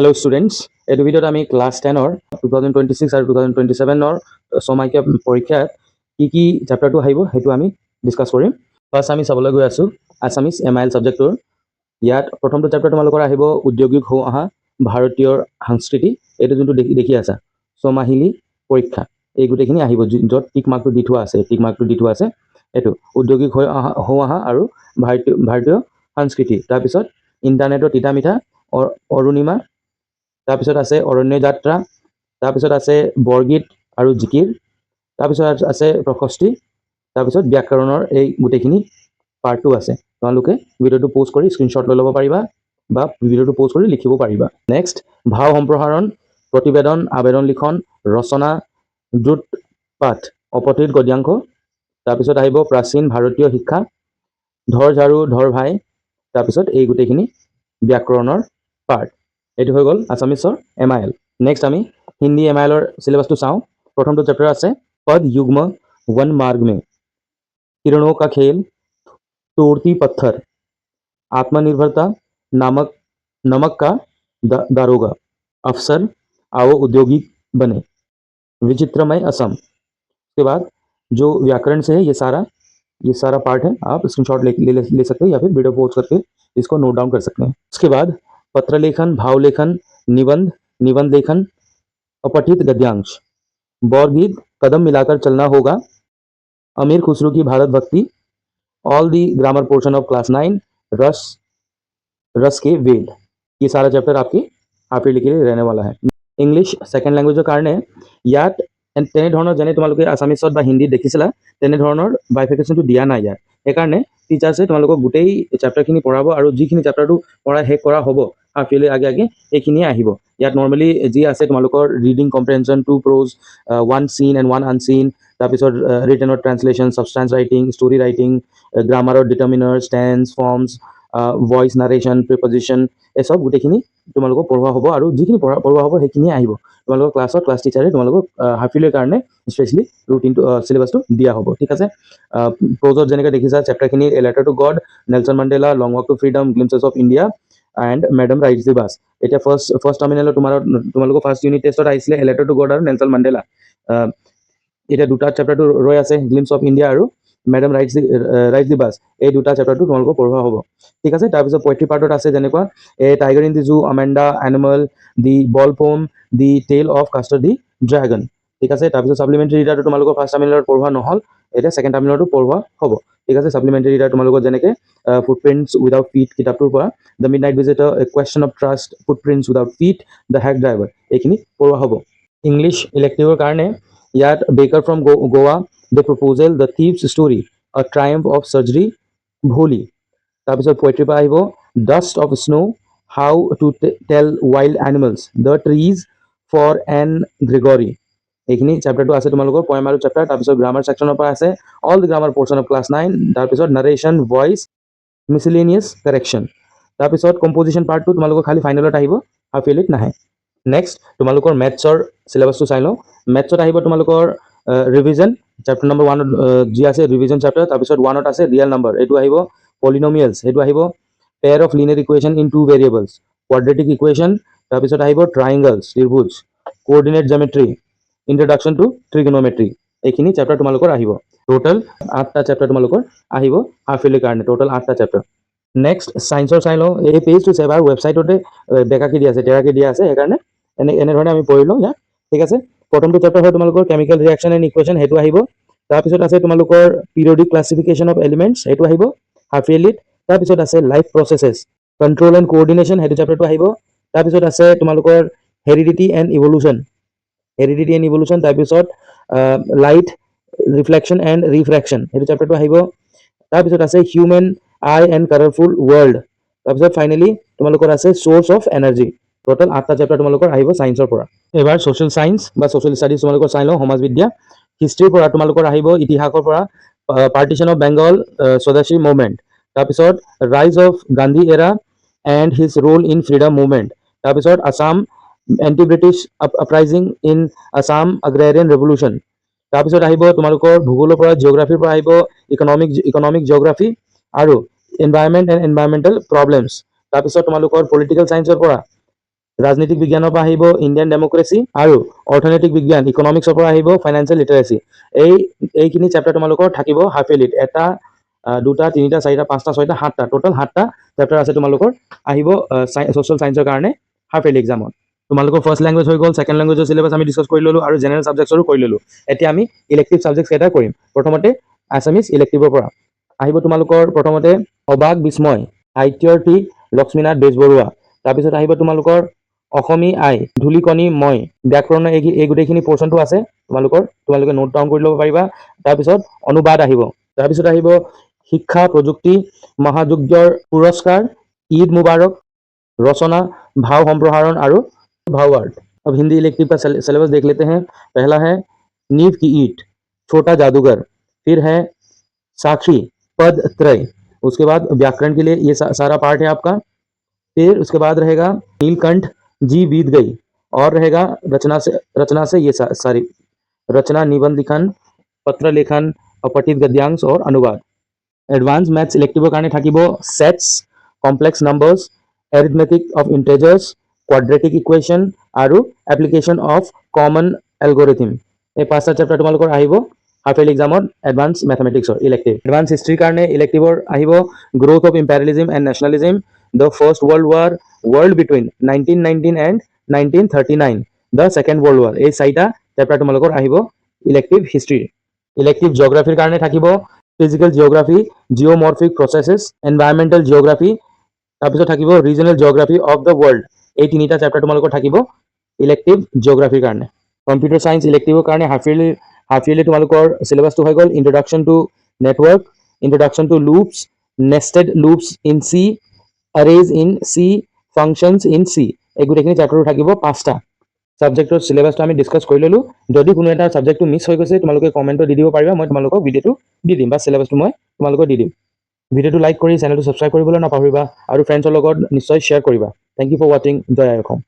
Hello students, এইটো ভিডিঅ'ত আমি ক্লাছ 10 ৰ 2026 আৰু 2027 ৰ ছমাহিকীয়া পৰীক্ষাত কি চেপ্টাৰটো আহিব সেইটো আমি ডিসকাস কৰিম। ফাৰ্ষ্ট আমি চাবলৈ গৈ আছো আছামিজ এমআইএল সাবজেক্টৰ। ইয়াত প্ৰথমটো চেপ্টাৰ তোমালোকৰ আহিব উদ্যোগিক হৈ অহা ভাৰতীয় সংস্কৃতি। এইটো যোনটো দেখি আছা ছমাহিলী পৰীক্ষা, এই গোটেইখিনি আহিব য'ত টিক মাৰ্কটো দি থোৱা আছে। এইটো উদ্যোগিক হৈ অহা আৰু ভাৰতীয় সংস্কৃতি। তাৰপিছত ইণ্টাৰনেটৰ তিতা মিঠা অৰুণিমা, তাৰপিছত আছে অৰণ্য যাত্ৰা, তাৰপিছত আছে বৰগীত আৰু জিকিৰ, তাৰপিছত আছে প্ৰশস্তি, তাৰপিছত ব্যাকৰণৰ এই গোটেইখিনি পাৰ্টটো আছে। তোমালোকে ভিডিঅ'টো প'জ কৰি স্ক্ৰীনশ্বট লৈ ল'ব পাৰিবা বা ভিডিঅ'টো প'জ কৰি লিখিব পাৰিবা। নেক্সট ভাও সম্প্ৰসাৰণ, প্ৰতিবেদন, আবেদন লিখন, ৰচনা, দ্ৰুত পাঠ, অপঠিত গদ্যাংশ, তাৰপিছত আহিব প্ৰাচীন ভাৰতীয় শিক্ষা, ধৰ ঝাৰু ধৰ ভাই, তাৰপিছত এই গোটেইখিনি ব্যাকৰণৰ পাৰ্ট। এইটো হৈ গ'ল আছামিজৰ এমআইএল। নেক্সট আমি হিন্দী এমআইএলৰ সিলেবাসটো চাওঁ। প্ৰথমটো চেপ্টাৰ আছে पद युग्म वन मार्ग में, किरणों का खेल, तोड़ती पत्थर, आत्मनिर्भरता, नमक का दारोगा, अफसर, आओ उद्योगिक बने, विचित्रमय असम। उसके बाद जो व्याकरण से है ये सारा पार्ट है। आप स्क्रीनशॉट ले सकते हो या फिर वीडियो पॉज करके इसको नोट डाउन कर सकते हैं। उसके बाद पत्र लेखन, भाव लेखन, निबंध लेखन, अपठित गद्यांश, बौरगीत, कदम मिलाकर चलना होगा, अमीर खुसरो की भारत भक्ति, all the grammar portion of class 9, रस के वेद। ये सारा चैप्टर आपके हाफ ईयरली के लिए रहने वाला है। इंग्लिश सेकेंड लैंग्वेजर कारणे यात তেনেধৰণৰ যেনে তোমালোকে আছামিছত বা হিন্দীত দেখিছিলা তেনেধৰণৰ বাইফিকেশ্যনটো দিয়া নাই ইয়াত। সেইকাৰণে টিচাৰ্ছে তোমালোকক গোটেই চেপ্টাৰখিনি পঢ়াব আৰু যিখিনি চেপ্টাৰটো পঢ়াই শেষ কৰা হ'ব হাফ ईयरली আগে এইখিনিয়ে আহিব। ইয়াত নৰ্মেলি যি আছে তোমালোকৰ reading comprehension, two prose, one seen and one unseen, তাৰপিছত ৰিটেনৰ translation, substance writing, story writing, গ্ৰামাৰৰ determiners, tense, forms, voice narration, preposition, এই সব গোটেইখিনি তোমালোকক পঢ়োৱা হ'ব আৰু যিখিনি পঢ়োৱা হ'ব সেইখিনিয়ে আহিব তোমালোকৰ ক্লাছত। ক্লাছ টিচাৰে তোমালোকক হাফ ईयरली কাৰণে স্পেচিয়েলি ৰুটিনটো চিলেবাছটো দিয়া হ'ব। ঠিক আছে। প্ৰ'জত যেনেকৈ দেখিছা চেপ্টাৰখিনি a letter to God, Nelson Mandela, long walk to freedom, glimpses of India and madam rides the bus. এতিয়া ফাৰ্ষ্ট টাৰ্মিনেলত তোমালোকৰ ফাৰ্ষ্ট ইউনিট টেষ্টত আহিছিলে এ লেটাৰ টু গড আৰু নেলছন মেণ্ডেলা। এতিয়া দুটা চেপ্টাৰটো ৰৈ আছে, গ্লিম্পছ অফ ইণ্ডিয়া আৰু মেডাম ৰাইটছ দি বাছ। এই দুটা চেপ্টাৰটো তোমালোকক পঢ়োৱা হ'ব। ঠিক আছে। তাৰপিছত পয়েট্ৰি পাৰ্টত আছে যেনেকুৱা a tiger in the zoo, Amanda, animal, the ball poem, the tale of Custard the dragon. ঠিক আছে। তাৰপিছত ছাপ্লিমেণ্টাৰী ৰিডাৰটো তোমালোকৰ ফাৰ্ষ্ট টাৰ্মিনেলত পঢ়োৱা নহ'ল, এতিয়া ছেকেণ্ড টাৰ্মিনেলতো পঢ়োৱা হ'ব। ঠিক আছে। ছাপ্লিমেণ্টাৰী ৰিডাৰ তোমালোকৰ যেনেকৈ ফুটপ্ৰিণ্টছ উইদাউট ফিট কিতাপটোৰ পৰা, the midnight visitor, a question of trust, footprints without feet, the hack driver, এইখিনি পঢ়োৱা হ'ব। ইংলিছ ইলেক্টিভৰ কাৰণে ইয়াত baker from Goa, the proposal, the thief's story, a triumph of surgery, Bholi. তাৰপিছত পয়েট্ৰি পৰা আহিব dust of snow, how to tell wild animals, the trees for Anne Gregory. এইখিনি চেপ্টাৰটো আছে তোমালোকৰ পয়েম আৰু চেপ্টাৰ। তাৰপিছত গ্ৰামাৰ ছেকশ্যনৰ পৰা আছে all the grammar portion of class 9, তাৰপিছত নাৰেশ্যন, ভইচ, মিছেলেনিয়াছ কাৰেকশ্যন। তাৰপিছত কম্পজিশ্যন পাৰ্টটো তোমালোকৰ খালি ফাইনেলত আহিব, হাফ ईयरलीত নাহে। নেক্সট তোমালোকৰ মেথছৰ চিলেবাছটো চাই লওঁ। মেথছত আহিব তোমালোকৰ ৰিভিজন, চেপ্টাৰ নম্বৰ 1 যি আছে ৰিভিজন চেপ্টাৰ। তাৰপিছত 1ত আছে ৰিয়েল নাম্বাৰ, এইটো আহিব। পলিনমিয়েলছ, সেইটো আহিব। Pair of linear equation in 2 variables, quadratic equation. তাৰপিছত আহিব ট্ৰাইংগলছ, ত্ৰিভুজ, coordinate geometry, introduction to trigonometry. এইখিনি চেপ্টাৰ তোমালোকৰ আহিব। টোটেল 8টা চেপ্টাৰ তোমালোকৰ আহিব হাফ ईयरलीৰ কাৰণে, টোটেল 8টা চেপ্টাৰ। নেক্সট ছায়েন্সৰ চাই লওঁ। এই পেজটো চাবা ৱেবছাইটতে বেকাকৈ দিয়া আছে, টেৰাকৈ দিয়া আছে, সেইকাৰণে এনেধৰণে আমি পঢ়ি লওঁ ইয়াত। ঠিক আছে। প্ৰথমটো চেপ্টাৰ হয় তোমালোকৰ কেমিকেল ৰিয়েকশ্যন এণ্ড ইকুৱেশ্যন, সেইটো আহিব। তাৰপিছত আছে তোমালোকৰ পিৰিয়ডিক ক্লাছিফিকেশ্যন অফ এলিমেণ্টছ, সেইটো আহিব হাফ ईयरलीত। তাৰপিছত আছে life processes, control and coordination, সেইটো চেপ্টাৰটো আহিব। তাৰপিছত আছে তোমালোকৰ হেৰিডিটি এণ্ড ইভলিউশ্যন, তাৰপিছত লাইট ৰিফ্লেকশ্যন এণ্ড ৰিফ্ৰেকশ্যন, সেইটো চেপ্টাৰটো আহিব। তাৰপিছত আছে human eye and colourful world. তাৰপিছত ফাইনেলি তোমালোকৰ আছে চ'ৰ্চ অফ এনাৰ্জি। টোটেল 8টা চেপ্টাৰ তোমালোকৰ আহিব ছায়েন্সৰ পৰা। এবাৰ ছ'চিয়েল ছায়েন্স বা ছ'চিয়েল ষ্টাডিজ তোমালোকৰ চাই লওঁ। সমাজ বিদ্যা, হিষ্ট্ৰীৰ পৰা তোমালোকৰ আহিব ইতিহাসৰ পৰা পাৰ্টিশ্যন অফ বেংগল, স্বদেশী মুভমেণ্ট। তাৰপিছত ৰাইজ of Gandhi era and his role in freedom movement. তাৰপিছত Assam anti British uprising in Assam agrarian revolution. তাৰপিছত আহিব তোমালোকৰ ভূগোলৰ পৰা, জিঅ'গ্ৰাফীৰ পৰা আহিব ইকনমিক জিঅ'গ্ৰাফী আৰু এনভাইৰনমেণ্ট এণ্ড এনভাইৰনমেণ্টেল প্ৰব্লেমছ। তাৰপিছত তোমালোকৰ পলিটিকেল ছায়েন্সৰ পৰা ৰাজনীতিক বিজ্ঞানৰ পৰা আহিব ইণ্ডিয়ান ডেমক্ৰেচি, আৰু অৰ্থনৈতিক বিজ্ঞান ইকনমিক্সৰ পৰা আহিব ফাইনেন্সিয়েল লিটাৰেচি। এইখিনি চেপ্টাৰ তোমালোকৰ থাকিব হাফ ইয়াৰলিত। এটা, দুটা, তিনিটা, চাৰিটা, পাঁচটা, ছয়টা, সাতটা, টোটেল 7টা চেপ্টাৰ আছে তোমালোকৰ আহিব ছ'চিয়েল ছায়েন্সৰ কাৰণে হাফ ইয়াৰলি এক্সামত। তোমালোকৰ ফাৰ্ষ্ট লেংগুৱেজ হৈ গ'ল, ছেকেণ্ড লেংগুৱেজৰ চিলেবাছ আমি ডিছকাছ কৰি ল'লোঁ, আৰু জেনেৰেল ছাবজেক্টছৰো কৰি ল'লোঁ। এতিয়া আমি ইলেক্টিভ ছাবজেক্টছ কেইটা কৰিম। প্ৰথমতে আছামিজ ইলেক্টিভৰ পৰা আহিব তোমালোকৰ প্ৰথমতে অবাক বিস্ময়, সাহিত্যৰ্থী লক্ষ্মীনাথ বেজবৰুৱা। তাৰপিছত আহিব তোমালোকৰ অসমী আই, ধূলিকণী মই, ব্যাকৰণৰ এই গোটেইখিনি পৰ্চনটো আছে তোমালোকে নোট ডাউন কৰি ল'ব পাৰিবা। তাৰপিছত অনুবাদ আহিব। তাৰপিছত আহিব শিক্ষা প্ৰযুক্তি মহাযুগৰ পুৰস্কাৰ, ঈদ মুবাৰক, रचना, भाव संप्रसारण और भाव आर्ट। अब हिंदी इलेक्टिव का सिलेबस देख लेते हैं। पहला है नींव की ईंट, छोटा जादूगर, फिर है साक्षी, पद त्रय, उसके बाद व्याकरण के लिए ये सारा पार्ट है आपका। फिर उसके बाद रहेगा नीलकंठ जी बीत गई, और रहेगा रचना से ये सारी रचना, निबंध लिखन, पत्र लेखन, अपठित गद्यांश और अनुवाद। एडवांस मैथ्स इलेक्टिव कारण থাকিব sets, complex numbers, arithmetic of integers, quadratic equation और एप्लीकेशन ऑफ कॉमन एल्गोरिथम। এই পাঁচটা চেপ্টাৰ তোমালোকৰ আহিব হাফ ইয়াৰলি এক্সামত এডভান্স মেথমেটিক্সৰ ইলেক্টিভ। এডভান্স হিষ্ট্ৰীৰ কাৰণে ইলেক্টিভৰ আহিব growth of imperialism and nationalism, the first world war, world between 1919 and 1939, the second world war. এই চাৰিটা চেপ্টাৰ তোমালোকৰ আহিব ইলেক্টিভ হিষ্ট্ৰীৰ। ইলেক্টিভ জিঅ'গ্ৰাফীৰ কাৰণে থাকিব ফিজিকেল জিঅ'গ্ৰাফী, জিঅ'মৰ্ফিক প্ৰচেছেছ, এনভাইৰমেণ্টেল জিঅ'গ্ৰাফী, তাৰপিছত থাকিব regional geography of the world. এই তিনিটা চেপ্টাৰ তোমালোকৰ থাকিব ইলেক্টিভ জিঅ'গ্ৰাফীৰ কাৰণে। কম্পিউটাৰ চায়েন্স ইলেক্টিভৰ কাৰণে হাফ ইয়াৰলি তোমালোকৰ চিলেবাছটো হৈ গ'ল introduction to network, introduction to loops, nested loops in C, arrays in C, functions in C. এই গোটেইখিনি চেপ্টাৰটো থাকিব 5টা। ছাবজেক্টৰ চিলেবাছটো আমি ডিছকাছ কৰি ল'লোঁ। যদি কোনো এটা ছাবজেক্টটো মিছ হৈ গৈছে তোমালোকে কমেণ্টত দি দিব পাৰিবা, মই তোমালোকক ভিডিঅ'টো দি দিম বা চিলেবাছটো মই তোমালোকক দি দিম। ভিডিঅ'টো লাইক কৰি চেনেলটো ছাবস্ক্ৰাইব কৰিবলৈ নাপাহৰিবা, আৰু ফ্ৰেণ্ডছৰ লগত নিশ্চয় শ্বেয়াৰ কৰিবা। থেংক ইউ ফৰ ৱাচিং। জয় আই অসম।